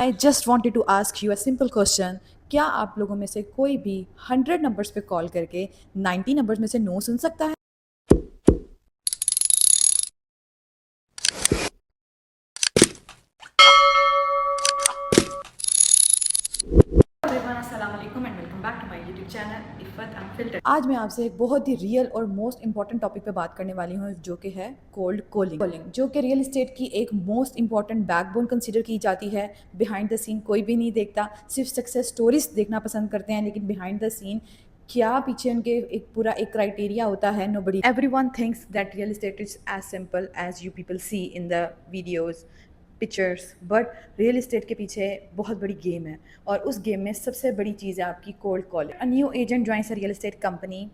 I just wanted to ask you a simple question. क्या आप लोगों में से कोई भी 100 नंबर्स पे कॉल करके 90 नंबर्स में से नो सुन सकता है? आज मैं आपसे एक बहुत ही रियल और मोस्ट इंपॉर्टेंट टॉपिक पे बात करने वाली हूँ, जो कि है कोल्ड कॉलिंग, जो कि रियल एस्टेट की एक मोस्ट इंपॉर्टेंट बैकबोन कंसीडर की जाती है। बिहाइंड द सीन कोई भी नहीं देखता, सिर्फ सक्सेस स्टोरीज देखना पसंद करते हैं, लेकिन बिहाइंड द सीन क्या पीछे उनके एक पूरा एक क्राइटेरिया होता है। Nobody everyone thinks that real estate is as simple as you people see in the videos pictures, but real estate के पीछे बहुत बड़ी गेम है, और उस गेम में सबसे बड़ी चीज़ है आपकी cold calling. A new agent joins a real estate company,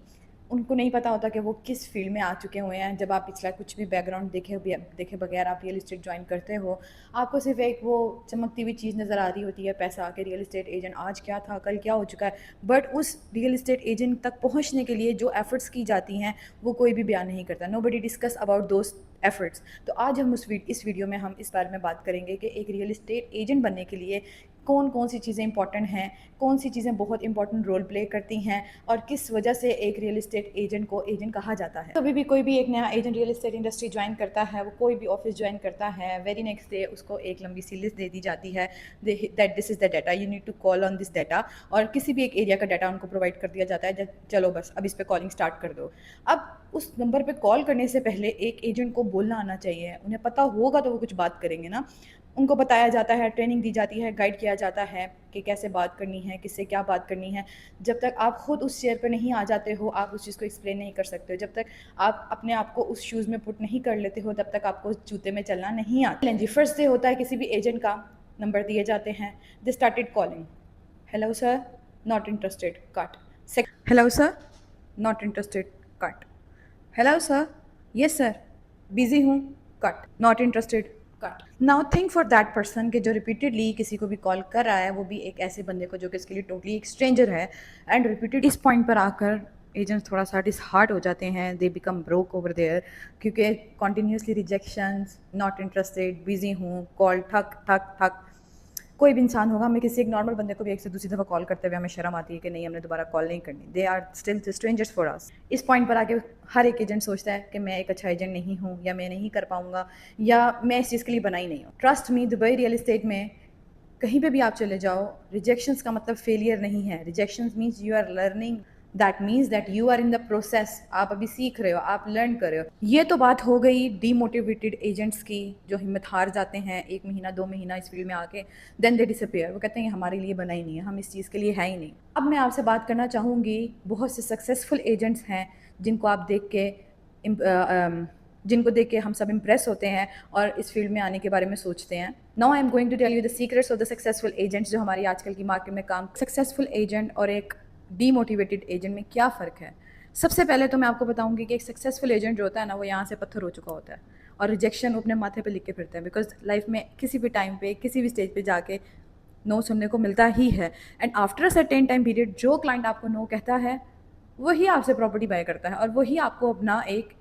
उनको नहीं पता होता कि वो किस फील्ड में आ चुके हुए हैं। जब आप पिछला कुछ भी बैकग्राउंड देखे बगैर आप रियल इस्टेट ज्वाइन करते हो, आपको सिर्फ एक वो चमकती हुई चीज़ नज़र आ रही होती है, पैसा, के रियल इस्टेट एजेंट आज क्या था कल क्या हो चुका है। बट उस रियल इस्टेट एजेंट तक पहुंचने के लिए जो एफर्ट्स की जाती हैं वो कोई भी बयान नहीं करता। Nobody discuss about those efforts. तो आज हम इस वीडियो में हम इस बारे में बात करेंगे कि एक रियल इस्टेट एजेंट बनने के लिए कौन कौन सी चीज़ें इंपॉर्टेंट हैं, कौन सी चीज़ें बहुत इंपॉर्टेंट रोल प्ले करती हैं, और किस वजह से एक रियल इस्टेट एजेंट को एजेंट कहा जाता है। कभी भी कोई भी एक नया agent real estate industry join करता है, वो कोई भी ऑफिस ज्वाइन करता है, वेरी नेक्स्ट डे उसको एक लंबी सी लिस्ट दे दी जाती है that this is the data, you need to call on this data, और किसी भी एक एरिया का डाटा उनको प्रोवाइड कर दिया जाता है। चलो बस अब इस पर कॉलिंग स्टार्ट कर दो। अब उस नंबर पे कॉल करने से पहले एक एजेंट को बोलना आना चाहिए, उन्हें पता होगा तो वो कुछ बात करेंगे ना। उनको बताया जाता है, ट्रेनिंग दी जाती है, गाइड किया जाता है कि कैसे बात करनी है, किससे क्या बात करनी है। जब तक आप खुद उस चेयर पर नहीं आ जाते हो, आप उस चीज़ को एक्सप्लेन नहीं कर सकते हो। जब तक आप अपने आप को उस शूज़ में पुट नहीं कर लेते हो, तब तक आपको उस जूते में चलना नहीं आता। जी, फर्स्ट डे होता है किसी भी एजेंट का, नंबर दिए जाते हैं, they started calling, hello sir, not interested, cut. Hello sir, not interested, cut. Hello sir, yes sir, busy हूँ, cut. Not interested, cut. Now think for that person कि जो रिपीटेडली किसी को भी कॉल कर रहा है, वो भी एक ऐसे बंदे को जो कि इसके लिए टोटली एक स्ट्रेंजर है, एंड रिपीटेड इस पॉइंट पर आकर एजेंट्स थोड़ा सा डिसहार्ट हो जाते हैं, they become broke over there, क्योंकि continuously rejections, not interested, busy हूँ, कॉल ठक ठक ठक। कोई भी इंसान होगा, हमें किसी एक नॉर्मल बंदे को भी एक से दूसरी दफ़ा कॉल करते हुए हमें शर्म आती है कि नहीं, हमने दोबारा कॉल नहीं करनी। They are still strangers for us. इस पॉइंट पर आके हर एक एजेंट सोचता है कि मैं एक अच्छा एजेंट नहीं हूँ, या मैं नहीं कर पाऊँगा, या मैं इस चीज़ के लिए बना ही नहीं हूँ। Trust me, Dubai real estate में कहीं पे भी आप चले जाओ, रिजेक्शंस का मतलब फेलियर नहीं है। Rejections means you are learning, that means that you are in the process, आप अभी सीख रहे हो, आप लर्न कर रहे हो। ये तो बात हो गई डीमोटिवेटेड एजेंट्स की, जो हिम्मत हार जाते हैं 1 महीना 2 महीना इस फील्ड में आके, देन दे डिसअपेयर। वो कहते हैं हमारे लिए बना ही नहीं है, हम इस चीज़ के लिए है ही नहीं। अब मैं आपसे बात करना चाहूँगी, बहुत से सक्सेसफुल एजेंट्स हैं जिनको आप देख के जिनको देख के हम सब इम्प्रेस होते हैं और इस फील्ड में आने के बारे में सोचते हैं। Now I am going to tell you the secrets of the successful agents, जो हमारी आजकल की मार्केट में काम। सक्सेसफुल एजेंट और एक डीमोटिवेटेड एजेंट में क्या फ़र्क है? सबसे पहले तो मैं आपको बताऊंगी कि एक सक्सेसफुल एजेंट जो होता है ना, वो यहाँ से पत्थर हो चुका होता है, और रिजेक्शन वो अपने माथे पे लिख के फिरता है, बिकॉज लाइफ में किसी भी टाइम पे किसी भी स्टेज पे जाके नो सुनने को मिलता ही है। And after a certain time period जो क्लाइंट आपको नो कहता है, वही आपसे प्रॉपर्टी बाय करता है, और वही आपको अपना एक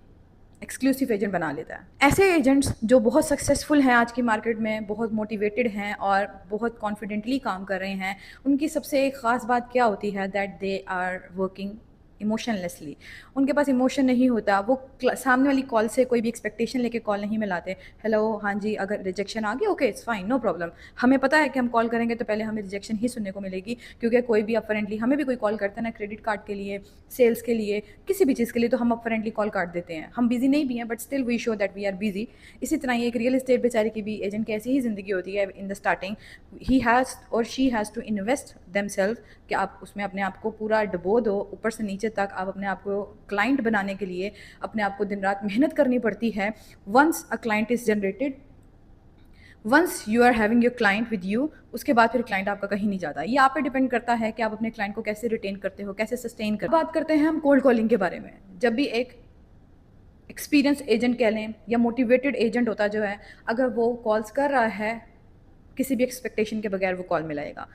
एक्सक्लूसिव एजेंट बना लेता है। ऐसे एजेंट्स जो बहुत सक्सेसफुल हैं आज की मार्केट में, बहुत मोटिवेटेड हैं और बहुत कॉन्फिडेंटली काम कर रहे हैं, उनकी सबसे एक ख़ास बात क्या होती है, दैट दे आर वर्किंग इमोशनलेसली। उनके पास इमोशन नहीं होता, वो सामने वाली कॉल से कोई भी एक्सपेक्टेशन लेके कॉल नहीं मिलाते। हेलो, हाँ जी, अगर रिजेक्शन आ गई, okay it's fine, no problem. हमें पता है कि हम कॉल करेंगे तो पहले हमें रिजेक्शन ही सुनने को मिलेगी, क्योंकि कोई भी अपरेंटली, हमें भी कोई कॉल करता है ना, क्रेडिट कार्ड के लिए, सेल्स के लिए, किसी भी चीज़ के लिए, तो हम अपरेंटली कॉल काट देते हैं। हम बिजी नहीं भी हैं, but still we show that we are busy. इसी तरह ही एक रियल एस्टेट बेचारे की भी एजेंट की ऐसी ही ज़िंदगी होती है। In the starting he has और she has to invest them self, कि आप उसमें अपने आप को पूरा डुबो दो ऊपर से नीचे तक। आप अपने आप को क्लाइंट बनाने के लिए अपने आप को दिन रात मेहनत करनी पड़ती है। Once a client is generated, once you are having your client with you, उसके बाद फिर क्लाइंट आपका कहीं नहीं जाता। ये आप पे डिपेंड करता है कि आप अपने क्लाइंट को कैसे रिटेन करते हो, कैसे सस्टेन करते हो। बात करते हैं हम कोल्ड कॉलिंग के बारे में। जब भी एक एक्सपीरियंस एजेंट कह लें या मोटिवेटेड एजेंट होता जो है, अगर वो कॉल्स कर रहा है, किसी भी एक्सपेक्टेशन के बगैर वो कॉल मिलाएगा।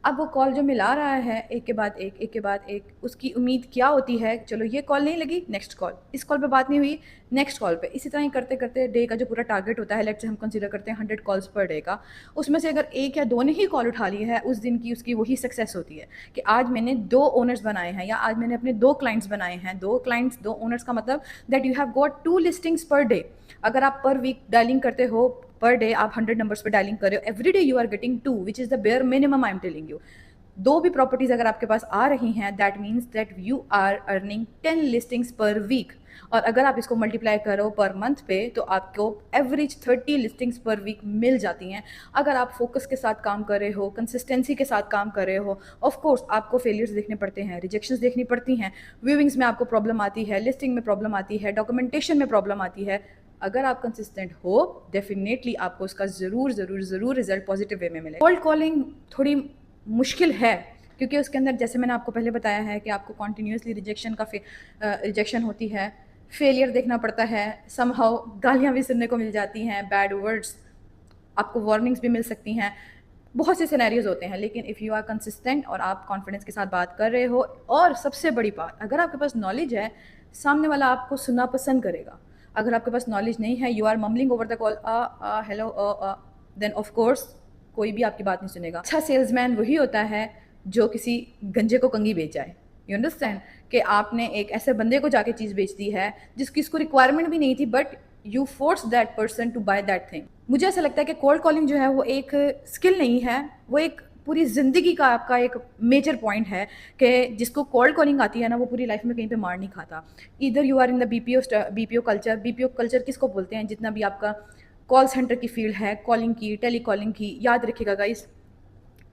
अब वो कॉल जो मिला रहा है एक के बाद एक के बाद एक, उसकी उम्मीद क्या होती है, चलो ये कॉल नहीं लगी, नेक्स्ट कॉल, इस कॉल पे बात नहीं हुई, नेक्स्ट कॉल पे, इसी तरह ही करते करते डे का जो पूरा टारगेट होता है, लेट्स से हम कंसीडर करते हैं 100 कॉल्स पर डे का, उसमें से अगर एक या दो ने ही कॉल उठा ली है, उस दिन की उसकी वही सक्सेस होती है कि आज मैंने 2 ओनर्स बनाए हैं या आज मैंने अपने 2 क्लाइंट्स बनाए हैं। 2 क्लाइंट्स 2 ओनर्स का मतलब that you have got 2 listings per day. अगर आप पर वीक डायलिंग करते हो, पर डे आप 100 नंबर्स पर डायलिंग कर रहे हो, every day you are getting 2 which is the bare minimum I am telling you. 2 भी प्रॉपर्टीज अगर आपके पास आ रही हैं, that means that you are earning 10 listings per week. और अगर आप इसको मल्टीप्लाई करो पर मंथ पे तो आपको एवरेज 30 लिस्टिंग्स पर वीक मिल जाती हैं। अगर आप फोकस के साथ काम कर रहे हो, कंसिस्टेंसी के साथ काम कर रहे हो, ऑफ कोर्स आपको फेलियर्स देखने पड़ते हैं, रिजेक्शंस देखनी पड़ती हैं, व्यूइंग्स में आपको प्रॉब्लम आती है, लिस्टिंग में प्रॉब्लम आती है, डॉक्यूमेंटेशन में प्रॉब्लम आती है। अगर आप कंसिस्टेंट हो, डेफिनेटली आपको उसका ज़रूर ज़रूर ज़रूर रिजल्ट पॉजिटिव वे में मिले। कोल्ड कॉलिंग थोड़ी मुश्किल है क्योंकि उसके अंदर जैसे मैंने आपको पहले बताया है कि आपको कॉन्टीन्यूसली रिजेक्शन होती है, फेलियर देखना पड़ता है, समहाउ गालियाँ भी सुनने को मिल जाती हैं, बैड वर्ड्स, आपको वार्निंग्स भी मिल सकती हैं, बहुत से सिनेरियोज होते हैं। लेकिन इफ़ यू आर कंसिस्टेंट और आप कॉन्फिडेंस के साथ बात कर रहे हो, और सबसे बड़ी बात, अगर आपके पास नॉलेज है, सामने वाला आपको सुनना पसंद करेगा। अगर आपके पास नॉलेज नहीं है, you are mumbling over the call hello then of course कोई भी आपकी बात नहीं सुनेगा। अच्छा सेल्समैन वही होता है जो किसी गंजे को कंघी बेच जाए। यू अंडरस्टैंड कि आपने एक ऐसे बंदे को जाके चीज़ बेच दी है जिसकी इसको रिक्वायरमेंट भी नहीं थी, but you force that person to buy that thing. मुझे ऐसा लगता है कि कोल्ड कॉलिंग जो है वो एक स्किल नहीं है, वो एक पूरी ज़िंदगी का आपका एक मेजर पॉइंट है कि जिसको कोल्ड कॉलिंग आती है ना, वो पूरी लाइफ में कहीं पे मार नहीं खाता। इधर you are in the BPO culture. BPO culture किसको बोलते हैं? जितना भी आपका कॉल सेंटर की फील्ड है, कॉलिंग की, टेली कॉलिंग की, याद रखिएगा guys,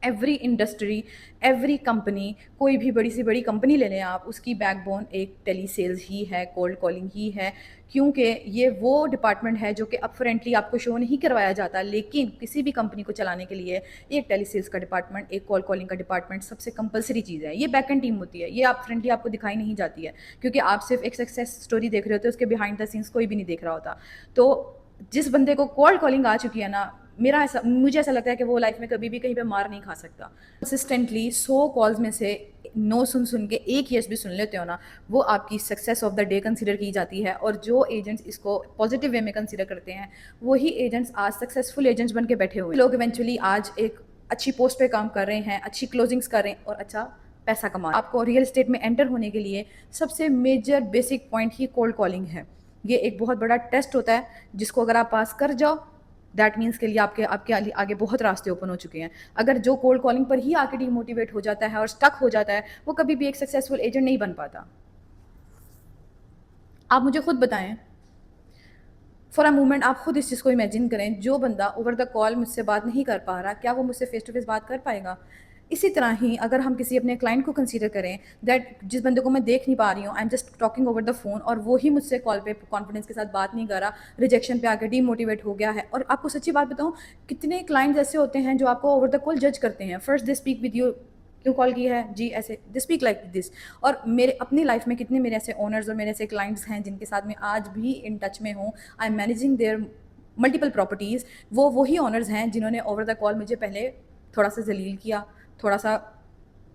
every industry, every company, कोई भी बड़ी से बड़ी कंपनी ले लें आप, उसकी बैकबोन एक टेली सेल्स ही है, कोल्ड कॉलिंग ही है, क्योंकि ये वो डिपार्टमेंट है जो कि अपफ्रंटली आपको शो नहीं करवाया जाता, लेकिन किसी भी कंपनी को चलाने के लिए एक टेली सेल्स का डिपार्टमेंट, एक कॉल कॉलिंग का डिपार्टमेंट सबसे कंपलसरी चीज़ है। ये बैक एंड टीम होती है, ये आप फ्रंटली आपको दिखाई नहीं जाती है क्योंकि आप सिर्फ एक सक्सेस स्टोरी देख रहे होते हो, उसके बिहाइंड द सीन्स कोई भी नहीं देख रहा होता। तो जिस बंदे को कोल्ड कॉलिंग आ चुकी है ना, मुझे ऐसा लगता है कि वो लाइफ में कभी भी कहीं पे मार नहीं खा सकता। कंसिस्टेंटली 100 कॉल्स में से नो सुन के एक यस भी सुन लेते हो ना, वो आपकी success of the day consider की जाती है। और जो एजेंट्स इसको पॉजिटिव वे में कंसीडर करते हैं, वही एजेंट्स आज सक्सेसफुल एजेंट्स बन के बैठे हुए हैं। लोग इवेंचुअली आज एक अच्छी पोस्ट पे काम कर रहे हैं, अच्छी क्लोजिंग्स कर रहे हैं और अच्छा पैसा कमा रहे हैं। आपको रियल एस्टेट में एंटर होने के लिए सबसे मेजर बेसिक पॉइंट ही कोल्ड कॉलिंग है। ये एक बहुत बड़ा टेस्ट होता है जिसको अगर आप पास कर जाओ, दैट मीन्स के लिए आपके आगे बहुत रास्ते ओपन हो चुके हैं। अगर जो कोल्ड कॉलिंग पर ही आके डीमोटिवेट हो जाता है और स्टक हो जाता है, वो कभी भी एक सक्सेसफुल एजेंट नहीं बन पाता। आप मुझे खुद बताएं, फॉर अ मोमेंट आप खुद इस चीज़ को इमेजिन करें, जो बंदा ओवर द कॉल मुझसे बात नहीं कर पा रहा, क्या वो मुझसे फेस टू फेस बात कर पाएगा? इसी तरह ही अगर हम किसी अपने क्लाइंट को कंसीडर करें, दैट जिस बंदे को मैं देख नहीं पा रही हूँ, I am just talking over the phone, और वो ही मुझसे कॉल पे कॉन्फिडेंस के साथ बात नहीं कर रहा, रिजेक्शन पे आकर डीमोटिवेट हो गया है। और आपको सच्ची बात बताऊँ, कितने क्लाइंट्स ऐसे होते हैं जो आपको ओवर द कॉल जज करते हैं। First they speak with you, क्यों कॉल की है जी, ऐसे दे स्पीक लाइक दिस। और मेरे अपनी लाइफ में कितने मेरे ऐसे ओनर्स और मेरे ऐसे क्लाइंट्स हैं जिनके साथ मैं आज भी इन टच में हूँ। I am managing there multiple properties. वो वही ओनर्स हैं जिन्होंने ओवर द कॉल मुझे पहले थोड़ा सा जलील किया, थोड़ा सा,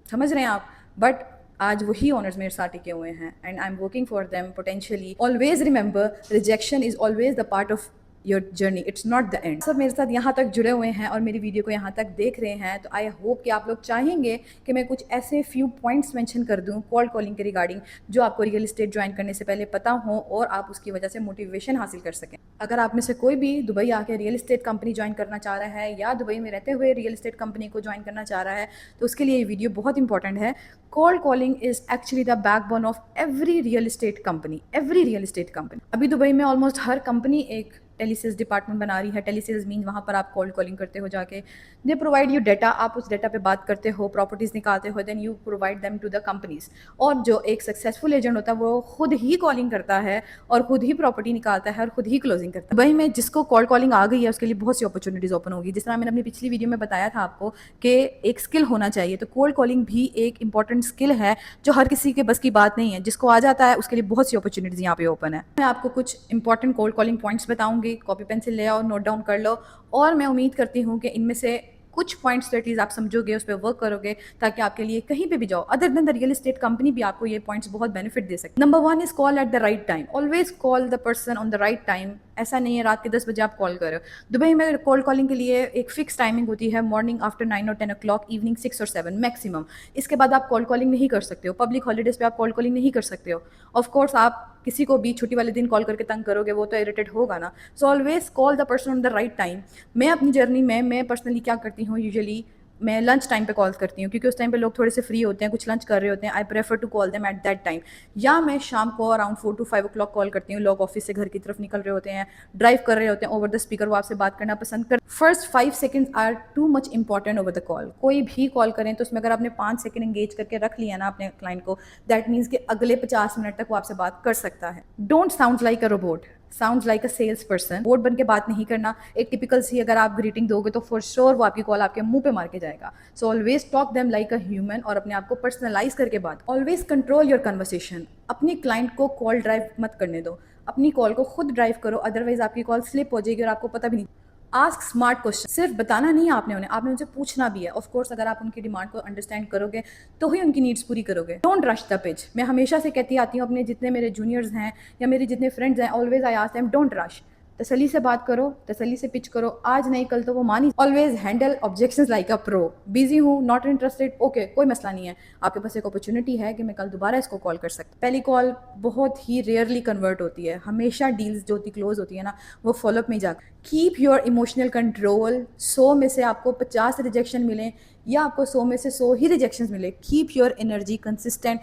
समझ रहे हैं आप, बट आज वही ओनर्स मेरे साथ टिके हुए हैं and I am working for them potentially. Always remember, rejection is always the part of your journey, it's not the end. सब मेरे साथ यहाँ तक जुड़े हुए हैं और मेरी वीडियो को यहाँ तक देख रहे हैं, तो आई होप कि आप लोग चाहेंगे कि मैं कुछ ऐसे फ्यू पॉइंट्स मेंशन कर दूँ कोल्ड कॉलिंग के रिगार्डिंग, जो आपको रियल एस्टेट ज्वाइन करने से पहले पता हो और आप उसकी वजह से मोटिवेशन हासिल कर सकें। अगर आप में से कोई भी दुबई आके रियल एस्टेट कंपनी ज्वाइन करना चाह रहा है या दुबई में रहते हुए रियल एस्टेट कंपनी को ज्वाइन करना चाह रहा है, तो उसके लिए ये वीडियो बहुत इंपॉर्टेंट है। Cold calling is actually the backbone of every real estate company, every real estate company. अभी दुबई में ऑलमोस्ट हर कंपनी एक टेलीसेल्स डिपार्टमेंट बना रही है। टेलीसेल्स मीन वहाँ पर आप कोल्ड कॉलिंग करते हो जाके, दे प्रोवाइड यू डाटा, आप उस डाटा पे बात करते हो, प्रॉपर्टीज़ निकालते हो, then you provide them to the companies. और जो एक सक्सेसफुल एजेंट होता है वो खुद ही कॉलिंग करता है और खुद ही प्रॉपर्टी निकालता है और खुद ही क्लोजिंग करता है। दुबई में जिसको कोल्ड कॉलिंग आ गई है उसके लिए बहुत सी अपॉर्चुनिटीज़ ओपन होगी। जिस तरह मैंने अपनी पिछली वीडियो में बताया था आपको कि एक स्किल होना चाहिए, तो कोल्ड कॉलिंग भी एक इंपॉर्टेंट स्किल है जो हर किसी के बस की बात नहीं है। जिसको आ जाता है उसके लिए बहुत सी अपॉर्चुनिटीज़ यहाँ पे ओपन है। मैं आपको कुछ इंपॉर्टेंट कोल्ड कॉलिंग पॉइंट्स बताऊंगी, कॉपी पेंसिल ले आओ, नोट डाउन कर लो, और मैं उम्मीद करती हूँ कि इनमें से कुछ पॉइंट्स तो एटलीस्ट आप समझोगे, उस पर वर्क करोगे, ताकि आपके लिए कहीं पे भी जाओ other than the real estate company भी आपको ये पॉइंट्स बहुत बेनिफिट दे सकते हैं। Number 1 is call at the right time. Always call the person on the right time. ऐसा नहीं है रात के 10 बजे आप कॉल कर रहे हो। दुबई में कोल्ड कॉलिंग के लिए एक फिक्स टाइमिंग होती है, मॉर्निंग आफ्टर 9 और 10 ओ क्लॉक, इवनिंग 6 और 7 मैक्सिमम। इसके बाद आप कॉल कॉलिंग नहीं कर सकते हो। पब्लिक हॉलीडेज पे आप कॉल कॉलिंग नहीं कर सकते हो। ऑफ कोर्स आप किसी को भी छुट्टी वाले दिन कॉल करके तंग करोगे, वो तो इरिटेट होगा ना। So always call the person on the right time. मैं अपनी जर्नी में मैं पर्सनली क्या करती हूँ, यूजुअली मैं लंच टाइम पे कॉल करती हूँ, क्योंकि उस टाइम पे लोग थोड़े से फ्री होते हैं, कुछ लंच कर रहे होते हैं। I prefer to call them at that time. या मैं शाम को अराउंड 4 to 5 o'clock कॉल करती हूँ। लोग ऑफिस से घर की तरफ निकल रहे होते हैं, ड्राइव कर रहे होते हैं, ओवर द स्पीकर वो आपसे बात करना पसंद कर। First 5 seconds are too much important over the call. कोई भी कॉल करें तो उसमें अगर आपने 5 सेकंड एंगेज करके रख लिया ना अपने क्लाइंट को, दैट मीन्स कि अगले 50 मिनट तक वो आपसे बात कर सकता है। Don't sound like a robot, sound like a sales person. Bored बन के बात नहीं करना। एक टिपिकल सी अगर आप ग्रीटिंग दोगे तो फॉर श्योर वो आपकी कॉल आपके मुंह पे मार के जाएगा। So always talk them like a human, और अपने आप को पर्सनलाइज करके बात। Always control your conversation. अपने क्लाइंट को कॉल ड्राइव मत करने दो, अपनी कॉल को खुद ड्राइव करो, अदरवाइज आपकी कॉल स्लिप हो जाएगी और आपको पता भी नहीं। Ask smart question. सिर्फ बताना नहीं है आपने उनसे पूछना भी है। ऑफ कोर्स अगर आप उनकी डिमांड को अंडरस्टैंड करोगे तो ही उनकी नीड्स पूरी करोगे। Don't rush the pitch. मैं हमेशा से कहती आती हूँ अपने जितने मेरे जूनियर्स हैं या मेरे जितने फ्रेंड्स हैं, always I ask them don't rush. तसल्ली से बात करो, तसल्ली से पिच करो, आज नहीं कल तो वो मानी। Always handle objections like a pro. Busy हूँ, नॉट इंटरेस्टेड, ओके कोई मसला नहीं है, आपके पास एक अपॉर्चुनिटी है कि मैं कल दोबारा इसको कॉल कर सकता। पहली कॉल बहुत ही रेयरली कन्वर्ट होती है। हमेशा डील्स जो होती क्लोज होती है ना, वो फॉलोअप में जाकर। Keep your emotional control. 100 में से आपको 50 रिजेक्शन मिले या आपको 100 में से 100 ही रिजेक्शन मिले, keep your energy consistent.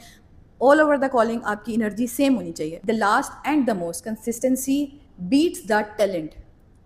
All over the calling आपकी एनर्जी सेम होनी चाहिए। The last and the most, consistency beats the talent.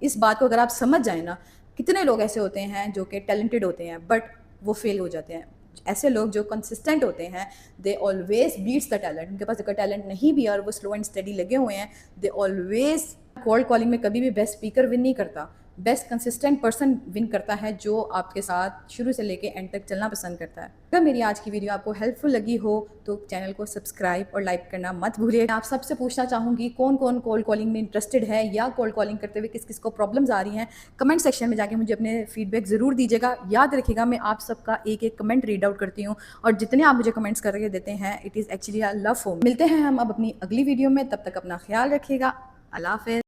इस बात को अगर आप समझ जाए ना, कितने लोग ऐसे होते हैं जो कि टैलेंटेड होते हैं बट वो फेल हो जाते हैं। ऐसे लोग जो कंसिस्टेंट होते हैं, they always beats the talent. उनके पास अगर टैलेंट नहीं भी है और वो स्लो एंड स्टडी लगे हुए हैं, दे ऑलवेज। कोल्ड कॉलिंग में कभी भी बेस्ट स्पीकर विन नहीं करता, बेस्ट कंसिस्टेंट पर्सन विन करता है, जो आपके साथ शुरू से लेके एंड तक चलना पसंद करता है। अगर मेरी आज की वीडियो आपको हेल्पफुल लगी हो तो चैनल को सब्सक्राइब और लाइक करना मत भूलिए। आप सबसे पूछना चाहूँगी कौन कौन कोल्ड कॉलिंग में इंटरेस्टेड है या कोल्ड कॉलिंग करते हुए किस किस को प्रॉब्लम्स आ रही हैं। कमेंट सेक्शन में जाके मुझे अपने फीडबैक ज़रूर दीजिएगा। याद रखिएगा मैं आप सबका एक एक कमेंट रीड आउट करती हूँ, और जितने आप मुझे कमेंट्स करके देते हैं, it is actually a love for me. मिलते हैं हम अब अपनी अगली वीडियो में, तब तक अपना ख्याल रखिएगा। अल्लाह हाफ़िज़।